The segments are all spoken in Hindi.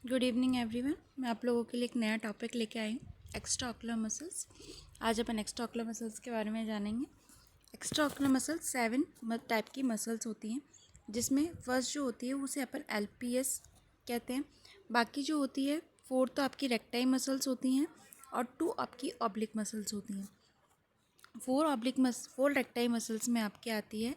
Good evening everyone. मैं आप लोगों के लिए एक नया टॉपिक लेके आई हूँ, एक्स्ट्रा ऑकुलर मसल्स। आज अपन एक्स्ट्रा ऑकुलर मसल्स के बारे में जानेंगे। एक्स्ट्रा ऑकुलर मसल्स 7 टाइप की मसल्स होती हैं, जिसमें फर्स्ट जो होती है उसे अपन LPS कहते हैं। बाकी जो होती है 4 तो आपकी रेक्टाइल मसल्स होती हैं और 2 आपकी ऑब्लिक मसल्स होती हैं। 4 रेक्टाइल मसल्स में आपके आती है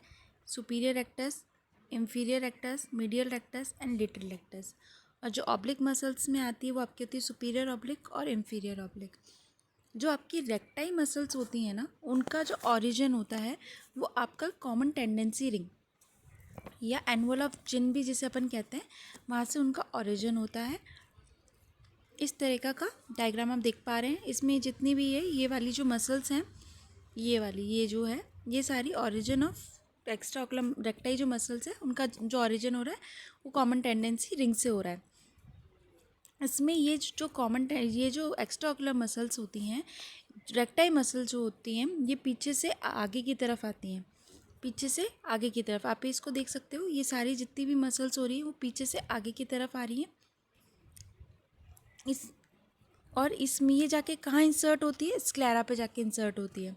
superior rectus, inferior rectus, medial rectus and lateral rectus. और जो ऑब्लिक मसल्स में आती है वो आपकी होती है सुपीरियर ऑब्लिक और इंफीरियर ऑब्लिक। जो आपकी रेक्टाइल मसल्स होती हैं ना, उनका जो ओरिजिन होता है वो आपका कॉमन टेंडेंसी रिंग या एनवल ऑफ चिन भी जिसे अपन कहते हैं, वहाँ से उनका ओरिजिन होता है। इस तरीक़ा का डायग्राम आप देख पा रहे हैं। इसमें जितनी भी है ये वाली जो मसल्स हैं, ये जो है ये सारी ओरिजिन ऑफ एक्स्ट्रा ऑकुलर रेक्टाइल जो मसल्स है उनका जो ओरिजिन हो रहा है वो कॉमन टेंडेंसी रिंग से हो रहा है। इसमें ये जो एक्स्ट्रा ऑकुलर मसल्स होती हैं, रेक्टाइल मसल जो होती हैं, ये पीछे से आगे की तरफ आती हैं। पीछे से आगे की तरफ आप इसको देख सकते हो, ये सारी जितनी भी मसल्स हो रही है वो पीछे से आगे की तरफ आ रही हैं। इसमें ये जाके कहाँ इंसर्ट होती है? स्क्लेरा पे जाके इंसर्ट होती है।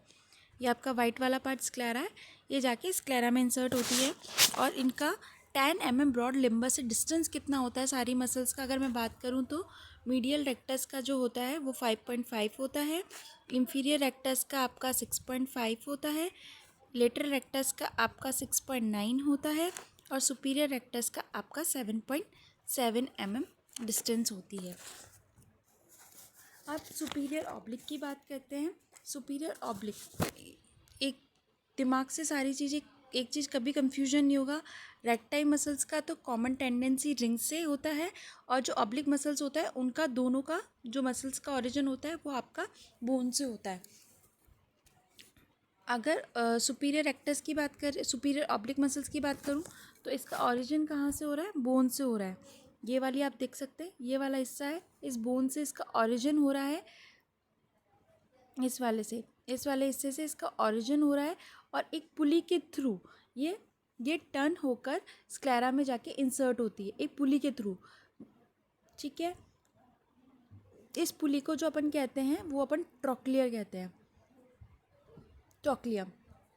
ये आपका वाइट वाला पार्ट स्क्लेरा है, ये जाके स्क्लेरा में इंसर्ट होती है। और इनका 10 mm ब्रॉड लिम्बस से डिस्टेंस कितना होता है सारी मसल्स का अगर मैं बात करूँ तो मीडियल रेक्टस का जो होता है वो 5.5 होता है, इंफीरियर रेक्टस का आपका 6.5 होता है, लेटरल रेक्टस का आपका 6.9 होता है और सुपीरियर रेक्टस का आपका 7.7 mm डिस्टेंस होती है। अब सुपीरियर ऑब्लिक की बात करते हैं। सुपीरियर ऑब्लिक एक दिमाग से सारी चीज़ें, एक चीज़ कभी कंफ्यूजन नहीं होगा। रेक्टाइल मसल्स का तो कॉमन टेंडेंसी रिंग से होता है और जो ऑब्लिक मसल्स होता है उनका दोनों का जो मसल्स का ओरिजिन होता है वो आपका बोन से होता है। अगर सुपीरियर रेक्टस की बात करें, सुपीरियर ऑब्लिक मसल्स की बात करूँ तो इसका ओरिजिन कहाँ से हो रहा है? बोन से हो रहा है। ये वाली आप देख सकते हैं, ये वाला हिस्सा है, इस बोन से इसका ओरिजिन हो रहा है। इस वाले हिस्से से इसका ओरिजिन हो रहा है और एक पुली के थ्रू ये टर्न होकर स्क्लेरा में जाके इंसर्ट होती है एक पुली के थ्रू। ठीक है, इस पुली को जो अपन कहते हैं वो अपन ट्रोक्लियर कहते हैं, ट्रोक्लियम।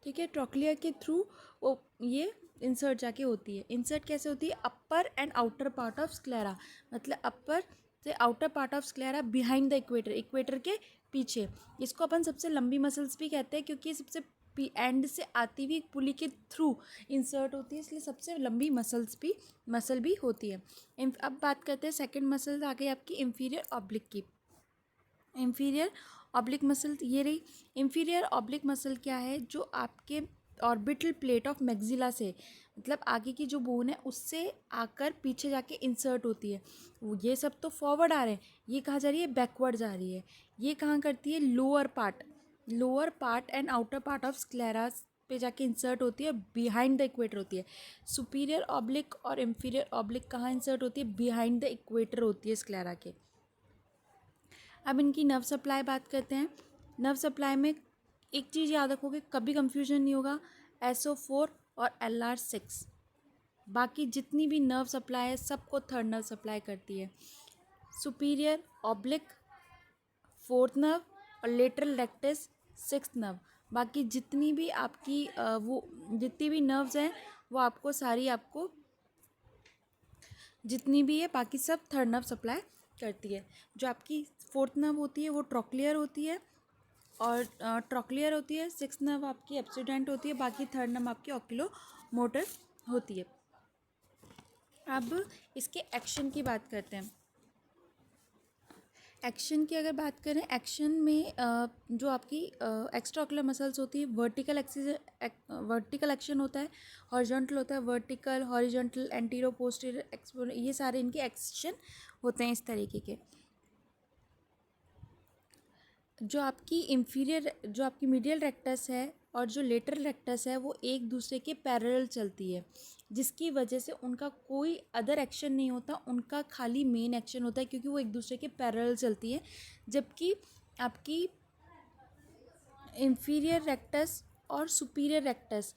ठीक है, ट्रोक्लियर के थ्रू वो ये इंसर्ट जाके होती है। इंसर्ट कैसे होती है? Upper and outer part of sclera, मतलब अपर से outer part of sclera behind the equator, equator के पीछे। इसको अपन सबसे लंबी मसल्स भी कहते हैं क्योंकि ये सबसे एंड से आती हुई पुली के थ्रू इंसर्ट होती है, इसलिए सबसे लंबी मसल भी होती है। अब बात करते हैं सेकंड मसल आ गई आपकी इंफीरियर ऑब्लिक की। इंफीरियर ऑब्लिक मसल ये रही। इंफीरियर ऑब्लिक मसल क्या है? जो आपके ऑर्बिटल प्लेट ऑफ मैक्सिला से, मतलब आगे की जो बोन है उससे आकर पीछे जाके इंसर्ट होती है। ये सब तो फॉरवर्ड आ रहे हैं, ये कहाँ जा रही है? बैकवर्ड जा रही है। ये कहाँ करती है? Lower part and outer part of sclera पे जाके इंसर्ट होती है, बिहाइंड द इक्वेटर होती है। सुपीरियर ऑब्लिक और इंफीरियर ऑब्लिक कहाँ इंसर्ट होती है? बिहाइंड द इक्वेटर होती है स्क्लेरा के। अब इनकी नर्व सप्लाई बात करते हैं। नर्व सप्लाई में एक चीज़ याद रखोगे, कभी कंफ्यूजन नहीं होगा, SO4 और LR6। बाकी जितनी भी नर्व सप्लाई है सबको थर्ड नर्व सप्लाई करती है। सुपीरियर ऑब्लिक 4th नर्व और लेटरल रेक्टस 6th नर्व। बाकी जितनी भी आपकी जितनी भी नर्व्स हैं वो आपको सारी जितनी भी है बाकी सब थर्ड नर्व सप्लाई करती है। जो आपकी 4th नर्व होती है वो ट्रोक्लियर होती है और 6th नर्व आपकी एब्सिडेंट होती है, बाकी थर्ड नर्व आपकी ऑक्यूलोमोटर होती है। अब इसके एक्शन की बात करते हैं। एक्शन की अगर बात करें, एक्शन में जो आपकी एक्स्ट्रा ऑकुलर मसल्स होती है, वर्टिकल एक्शन होता है, हॉरिजॉन्टल होता है, vertical, horizontal, antero, posterior, exponent, ये सारे इनके एक्शन होते हैं इस तरीके के। जो आपकी मीडियल रेक्टस है और जो लेटरल रेक्टस है वो एक दूसरे के पैरेलल चलती है, जिसकी वजह से उनका कोई अदर एक्शन नहीं होता, उनका खाली मेन एक्शन होता है क्योंकि वो एक दूसरे के पैरेलल चलती है। जबकि आपकी इंफीरियर रेक्टस और सुपीरियर रेक्टस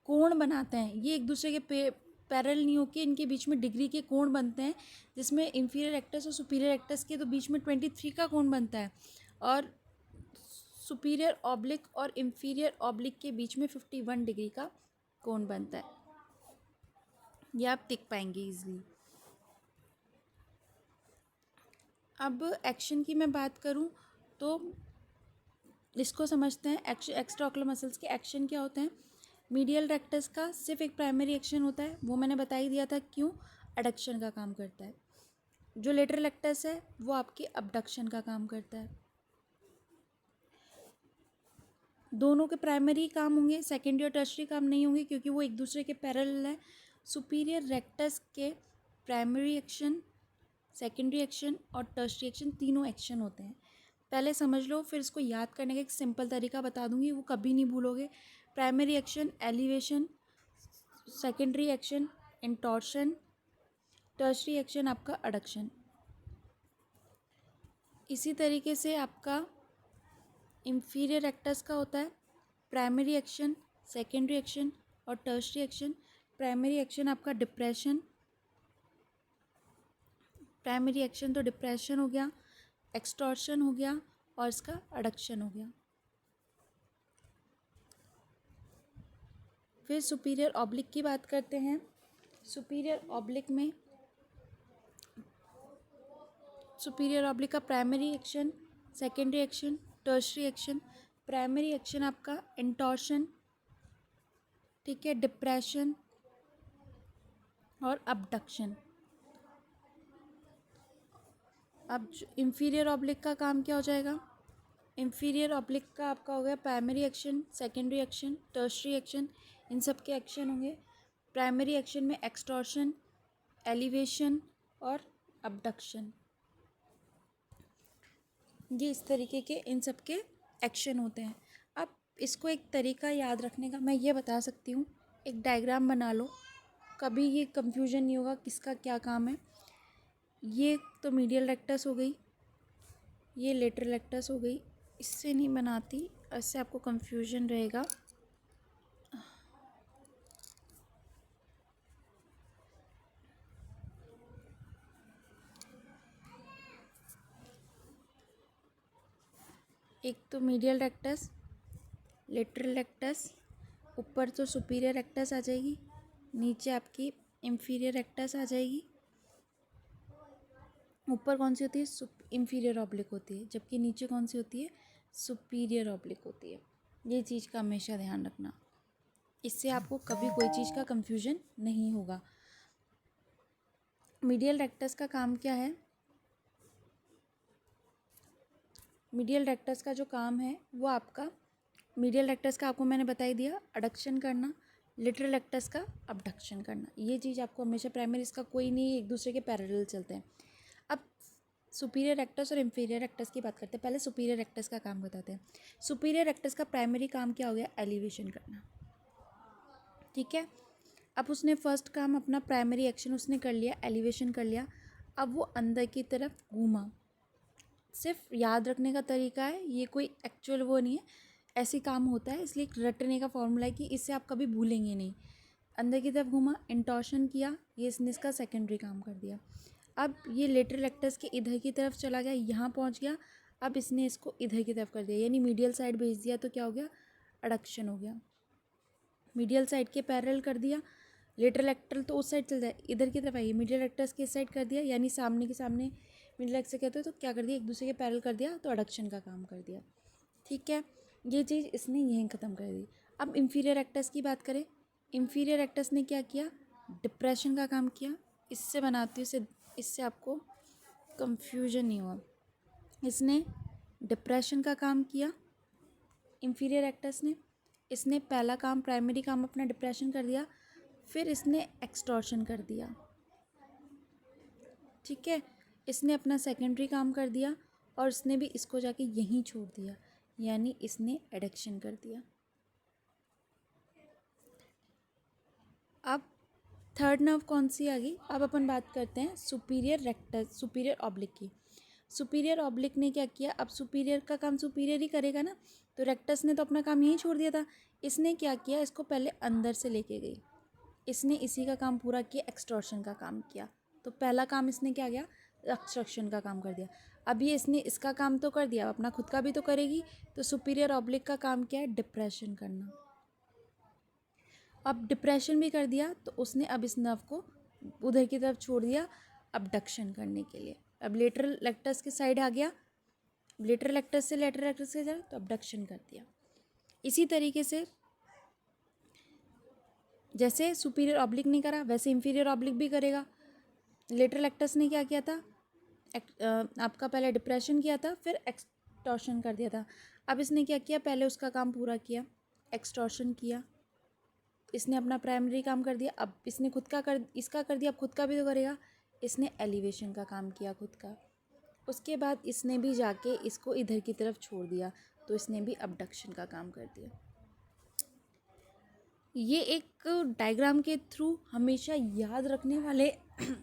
कोण बनाते हैं, ये एक दूसरे के पैरेलल नहीं होके इनके बीच में डिग्री के कोण बनते हैं, जिसमें इंफीरियर रेक्टस और सुपीरियर रेक्टस के तो बीच में 23 का कोण बनता है, और सुपीरियर ऑब्लिक और इंफीरियर ऑब्लिक के बीच में 51 डिग्री का कोण बनता है। ये आप टिक पाएंगे इजीली। अब एक्शन की मैं बात करूं तो इसको समझते हैं। एक्स्ट्रा ऑक्यूलर मसल्स के एक्शन क्या होते हैं। मीडियल रेक्टस का सिर्फ एक प्राइमरी एक्शन होता है, वो मैंने बता ही दिया था क्यों, एडक्शन का काम करता है। जो लेटरल रेक्टस है वो आपके अबडक्शन का काम करता है। दोनों के प्राइमरी काम होंगे, सेकेंडरी और टर्शरी काम नहीं होंगे, क्योंकि वो एक दूसरे के पैरेलल है। सुपीरियर रेक्टस के प्राइमरी एक्शन, सेकेंडरी एक्शन और टर्शरी एक्शन तीनों एक्शन होते हैं। पहले समझ लो, फिर इसको याद करने का एक सिंपल तरीका बता दूंगी, वो कभी नहीं भूलोगे। Primary action elevation, secondary action intorsion, tertiary action आपका अडक्शन। इसी तरीके से आपका इंफीरियर रेक्टस का होता है प्राइमरी एक्शन, सेकेंडरी एक्शन और टर्शरी एक्शन। प्राइमरी एक्शन आपका डिप्रेशन, प्राइमरी एक्शन तो डिप्रेशन हो गया, एक्सटॉर्शन हो गया और इसका अडक्शन हो गया। फिर सुपीरियर ऑब्लिक की बात करते हैं। सुपीरियर ऑब्लिक में सुपीरियर ऑब्लिक का primary action, secondary action, tertiary action. Primary action आपका इंटॉर्शन, ठीक है, डिप्रेशन और अबडक्शन। अब इंफीरियर ऑब्लिक का काम क्या हो जाएगा। इंफीरियर ऑब्लिक का आपका हो गया primary action, secondary action, tertiary action, इन सब के एक्शन होंगे। प्राइमरी एक्शन में एक्सटॉर्शन, एलिवेशन और अबडक्शन, ये इस तरीके के इन सब के एक्शन होते हैं। अब इसको एक तरीका याद रखने का मैं ये बता सकती हूँ, एक डायग्राम बना लो, कभी ये कंफ्यूजन नहीं होगा किसका क्या काम है। ये तो मीडियल रेक्टस हो गई, ये लेटरल रेक्टस हो गई, इससे नहीं बनाती, इससे आपको कंफ्यूजन रहेगा। एक तो मीडियल रेक्टस, लेटरल रेक्टस, ऊपर तो सुपीरियर रेक्टस आ जाएगी, नीचे आपकी इंफीरियर रेक्टस आ जाएगी। ऊपर कौन सी होती है, इंफीरियर ऑब्लिक होती है, जबकि नीचे कौन सी होती है, सुपीरियर ऑब्लिक होती है। ये चीज़ का हमेशा ध्यान रखना, इससे आपको कभी कोई चीज़ का कंफ्यूजन नहीं होगा। मीडियल रेक्टस का काम क्या है। मीडियल रेक्टस का जो काम है वो आपका, मीडियल रेक्टस का आपको मैंने बता ही दिया, अडक्शन करना, लिटरल रेक्टस का अबडक्शन करना। ये चीज़ आपको हमेशा, प्राइमरी इसका कोई नहीं, एक दूसरे के पैरेलल चलते हैं। अब सुपीरियर रेक्टस और इंफीरियर रेक्टस की बात करते हैं। पहले सुपीरियर रेक्टस का काम बताते हैं। सुपीरियर रेक्टस का प्राइमरी काम क्या हो गया, एलिवेशन करना, ठीक है। अब उसने फर्स्ट काम अपना प्राइमरी एक्शन उसने कर लिया, एलिवेशन कर लिया। अब वो अंदर की तरफ घूमा। सिर्फ याद रखने का तरीका है, ये कोई एक्चुअल वो नहीं है, ऐसे काम होता है, इसलिए एक रटने का फॉर्मूला है कि इससे आप कभी भूलेंगे नहीं। अंदर की तरफ घूमा, इंटॉर्शन किया, ये इसने इसका सेकेंडरी काम कर दिया। अब ये लेटरल रेक्टस के इधर की तरफ चला गया, यहाँ पहुँच गया। अब इसने इसको इधर की तरफ कर दिया, यानी मीडियल साइड भेज दिया, तो क्या हो गया, अडक्शन हो गया। मीडियल साइड के पैरेलल कर दिया, लेटरल रेक्टल तो उस साइड चल जाए, इधर की तरफ आइए, मीडियल रेक्टस के इस साइड कर दिया, यानी सामने के सामने मिडिल एक्स से कहते हो, तो क्या कर दिया, एक दूसरे के पैरेलल कर दिया, तो अडक्शन का काम कर दिया, ठीक है। ये चीज़ इसने यहीं ख़त्म कर दी। अब इंफीरियर रेक्टस की बात करें। इंफीरियर रेक्टस ने क्या किया, डिप्रेशन का काम किया। इससे बनाती हूँ, इससे आपको कंफ्यूजन नहीं हुआ। इसने डिप्रेशन का काम किया इंफीरियर रेक्टस ने। इसने पहला काम, प्राइमरी काम अपना डिप्रेशन कर दिया, फिर इसने एक्सटॉर्शन कर दिया, ठीक है। इसने अपना सेकेंडरी काम कर दिया और इसने भी इसको जाके यहीं छोड़ दिया, यानी इसने एडक्शन कर दिया। अब थर्ड नर्व कौन सी आ गई। अब अपन बात करते हैं सुपीरियर रेक्टस, सुपीरियर ऑब्लिक की। सुपीरियर ऑब्लिक ने क्या किया, अब सुपीरियर का काम सुपीरियर ही करेगा ना, तो रेक्टस ने तो अपना काम यहीं छोड़ दिया था। इसने क्या किया, इसको पहले अंदर से लेके गई, इसने इसी का काम पूरा किया, एक्सटॉर्शन का काम किया। तो पहला काम इसने क्या किया, एक्सट्रैक्शन का काम कर दिया। अब ये इसने इसका काम तो कर दिया, अपना खुद का भी तो करेगी। तो सुपीरियर ऑब्लिक का काम क्या है, डिप्रेशन करना। अब डिप्रेशन भी कर दिया तो उसने अब इस नर्व को उधर की तरफ छोड़ दिया अबडक्शन करने के लिए। अब लेटरल लेक्टस के साइड आ गया, लेटरल लेक्टस से लेटरल लेक्टस के साइड, तो अबडक्शन कर दिया। इसी तरीके से जैसे सुपीरियर ऑब्लिक नहीं करा वैसे इंफीरियर ऑब्लिक भी करेगा। लेटरल लेक्टस ने क्या किया था, आपका पहले डिप्रेशन किया था, फिर एक्सटॉर्शन कर दिया था। अब इसने क्या किया, पहले उसका काम पूरा किया, एक्सटॉर्शन किया, इसने अपना प्राइमरी काम कर दिया। अब इसने खुद का इसका कर दिया, अब खुद का भी तो करेगा। इसने एलिवेशन का काम किया खुद का। उसके बाद इसने भी जाके इसको इधर की तरफ छोड़ दिया, तो इसने भी अबडक्शन का काम कर दिया। ये एक डायग्राम के थ्रू हमेशा याद रखने वाले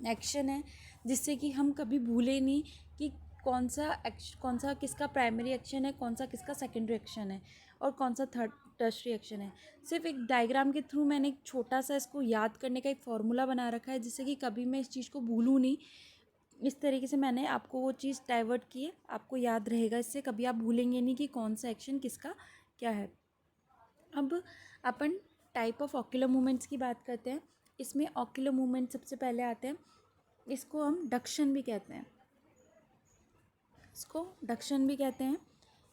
एक्शन है, जिससे कि हम कभी भूले नहीं कि कौन सा किसका प्राइमरी एक्शन है, कौन सा किसका सेकेंडरी एक्शन है, और कौन सा टर्शरी एक्शन है। सिर्फ एक डायग्राम के थ्रू मैंने एक छोटा सा इसको याद करने का एक फॉर्मूला बना रखा है, जिससे कि कभी मैं इस चीज़ को भूलूँ नहीं। इस तरीके से मैंने आपको वो चीज़ डाइवर्ट की है, आपको याद रहेगा, इससे कभी आप भूलेंगे नहीं कि कौन सा एक्शन किसका क्या है। अब अपन टाइप ऑफ ऑक्यूलर मूवमेंट्स की बात करते हैं। इसमें ऑक्यूलर मूवमेंट सबसे पहले आते हैं, इसको हम डक्शन भी कहते हैं, इसको डक्शन भी कहते हैं।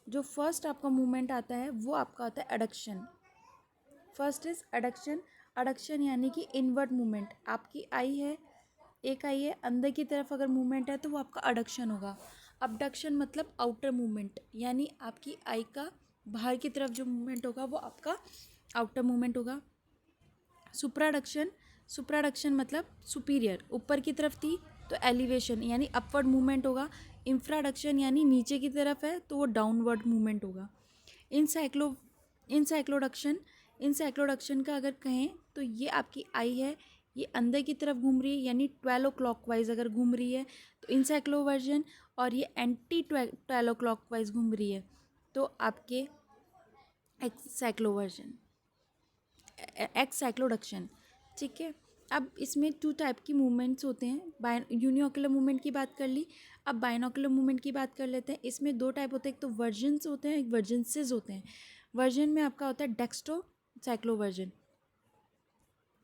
जो फर्स्ट आपका मूवमेंट आता है वो आपका होता है adduction. First is adduction. Adduction यानी कि इनवर्ट मूवमेंट। आपकी आई है, एक आई है, अंदर की तरफ अगर मूवमेंट है तो वो आपका एडक्शन होगा। अबडक्शन मतलब आउटर मूवमेंट, यानी आपकी आई का बाहर की तरफ जो मूवमेंट होगा वो आपका आउटर मूवमेंट होगा। सुप्राडक्शन, सुप्राडक्शन मतलब सुपीरियर, ऊपर की तरफ थी तो एलिवेशन यानी अपवर्ड मूवमेंट होगा। इंफ्राडक्शन यानी नीचे की तरफ है तो वो डाउनवर्ड मूवमेंट होगा। इनसाइक्लोडक्शन, इनसाइक्लोडक्शन का अगर कहें तो ये आपकी आई है, ये अंदर की तरफ घूम रही है, यानी 12 क्लॉकवाइज अगर घूम रही है तो इनसाइक्लोवर्जन, और ये एंटी 12 क्लॉकवाइज घूम रही है तो आपके एक्साइक्लोवर्जन, एक्साइक्लोडक्शन। ठीक है। अब इसमें 2 टाइप की मूवमेंट्स होते हैं। यूनिओकुलर मूवमेंट की बात कर ली, अब बाइनोकुलर मूवमेंट की बात कर लेते हैं। इसमें 2 टाइप होते हैं, एक तो वर्जन्स होते हैं, एक वर्जन्सेस होते हैं। वर्जन में आपका होता है डेक्स्ट्रो साइक्लोवर्जन।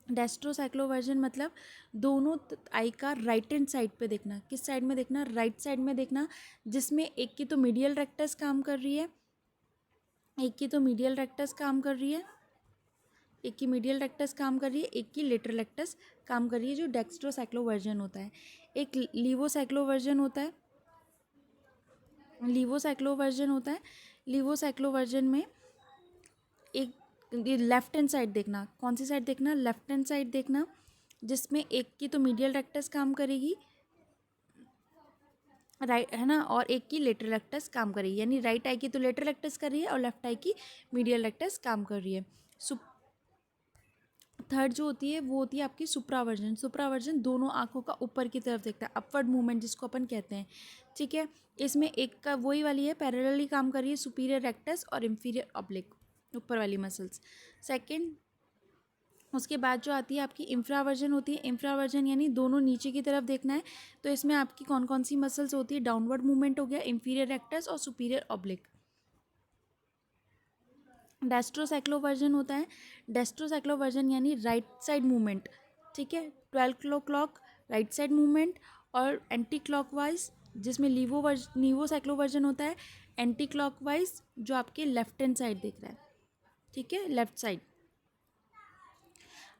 डेस्ट्रोसाइक्लोवर्जन मतलब दोनों आई का राइट हैंड साइड पे देखना। किस साइड में देखना, राइट साइड में देखना, जिसमें एक की तो मीडियल रेक्टस काम कर रही है, एक की तो मीडियल रेक्टस काम कर रही है, एक की मीडियल रेक्टस काम कर रही है, एक की लेटरल रेक्टस काम कर रही है, जो डेक्स्ट्रोसाइक्लोवर्जन होता है। एक लीवोसाइक्लोवर्जन होता है, लीवोसाइक्लोवर्जन होता है। लीवोसाइक्लोवर्जन में एक लेफ्ट हैंड साइड देखना, कौन सी साइड देखना, लेफ्ट हैंड साइड देखना, जिसमें एक की तो मीडियल रेक्टस काम करेगी, राइट है ना, और एक की लेटरल रेक्टस काम करेगी, यानी राइट आई की तो लेटरल रेक्टस कर रही है और लेफ्ट आई की मीडियल रेक्टस काम कर रही है। थर्ड जो होती है वो होती है आपकी सुप्रावर्जन। सुप्रावर्जन दोनों आंखों का ऊपर की तरफ देखता है, अपवर्ड मूवमेंट जिसको अपन कहते हैं। ठीक है। इसमें एक का वही वाली है, पैरेलली काम कर रही है सुपीरियर रेक्टस और इंफीरियर ऑब्लिक, ऊपर वाली मसल्स। सेकंड, उसके बाद जो आती है आपकी इंफ्रावर्जन होती है। इंफ्रावर्जन यानी दोनों नीचे की तरफ देखना है। तो इसमें आपकी कौन कौन सी मसल्स होती है, डाउनवर्ड मूवमेंट हो गया, इंफीरियर रेक्टस और सुपीरियर ऑब्लिक। डेस्ट्रोसाइक्लोवर्जन होता है, डेस्ट्रोसाइक्लोवर्जन यानी राइट साइड मूवमेंट। ठीक है। 12 क्लॉक राइट साइड मूवमेंट, और एंटी क्लॉकवाइज जिसमें लीवोसाइक्लोवर्जन होता है, एंटी क्लॉकवाइज जो आपके लेफ्ट हैंड साइड देख रहा है। ठीक है, लेफ्ट साइड।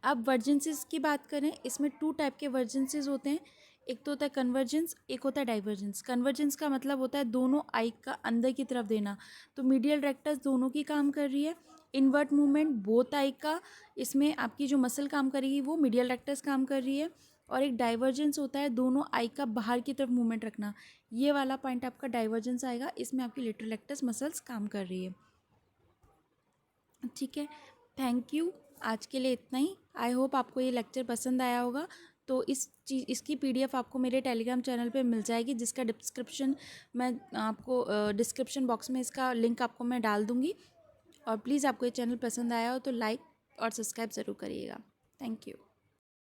अब वर्जेंसेस की बात करें, इसमें 2 टाइप के वर्जेंसेस होते हैं। एक तो होता है कन्वर्जेंस, एक होता है डाइवर्जेंस। कन्वर्जेंस का मतलब होता है दोनों आई का अंदर की तरफ देना, तो मीडियल रेक्टस दोनों की काम कर रही है। इनवर्ट मूवमेंट बोथ आई का, इसमें आपकी जो मसल काम करेगी वो मीडियल रेक्टस काम कर रही है। और एक डाइवर्जेंस होता है दोनों आई का बाहर की तरफ मूवमेंट रखना, ये वाला पॉइंट आपका डाइवर्जेंस आएगा, इसमें आपकी लेटरल रेक्टस मसल्स काम कर रही है। ठीक है, थैंक यू। आज के लिए इतना ही। आई होप आपको ये लेक्चर पसंद आया होगा। तो इसकी पीडीएफ आपको मेरे टेलीग्राम चैनल पे मिल जाएगी, जिसका डिस्क्रिप्शन मैं आपको डिस्क्रिप्शन बॉक्स में इसका लिंक आपको मैं डाल दूँगी। और प्लीज़ आपको ये चैनल पसंद आया हो तो लाइक और सब्सक्राइब ज़रूर करिएगा। Thank you.